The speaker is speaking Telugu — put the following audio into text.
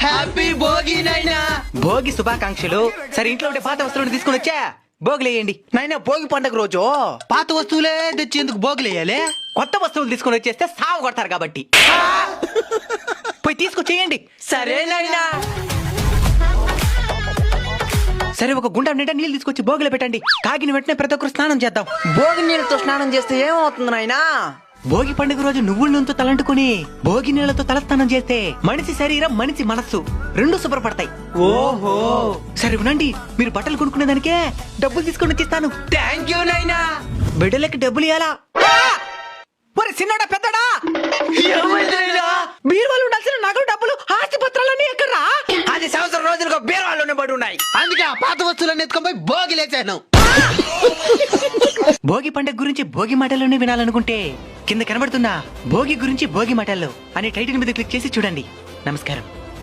హ్యాపీ భోగి నైనా. భోగి శుభాకాంక్షలు. సరే ఇంట్లో ఉంటే పాత వస్తువులను తీసుకుని వచ్చా భోగిలేయండి. నైనా భోగి పండగ రోజు పాత వస్తువులే తెచ్చి ఎందుకు భోగిలేయాలి? కొత్త వస్తువులు తీసుకుని వచ్చేస్తే సాగు కొడతారు కాబట్టి పోయి తీసుకొచ్చేయండి. సరేనైనా. సరే ఒక గుండం నిండా నీళ్ళు తీసుకొచ్చి భోగిలో పెట్టండి. కాగిన వెంటనే ప్రతి ఒక్కరు స్నానం చేద్దాం. భోగి నీళ్ళతో స్నానం చేస్తే ఏమవుతుంది నాయనా? భోగి పండుగ రోజు నువ్వుల నూనెతో తలంటుకుని భోగి నీళ్లతో తలస్నానం చేస్తే మనిషి శరీరం మనిషి మనస్సు రెండు శుభ్రపడతాయి. ఓహో, సరే వినండి, మీరు బట్టలు కొనుక్కునే దానికే డబ్బులు తీసుకొని వచ్చిస్తాను. థ్యాంక్ యూ నైనా. బిడ్డలకి డబ్బులు ఇవ్వాలా? మరి చిన్నడా పెద్దడా ఏమైందైనా? బీరువాలు ఉండాల్సిన నగలు డబ్బులు ఆస్తి పత్రాలన్నీ ఎక్కడ్రా? అది సంవత్సరం రోజులుగా బీరువాలోనే పడి ఉన్నాయి. అందుకే ఆ పాత వస్తువులన్నీ ఎత్తుకొని పోయి భోగిలేసాను. భోగి పండుగ గురించి భోగి మాటల్లోనే వినాలనుకుంటే కింద కనబడుతున్నా భోగి గురించి భోగి మాటల్లో అనే టైటిల్ మీద క్లిక్ చేసి చూడండి. నమస్కారం.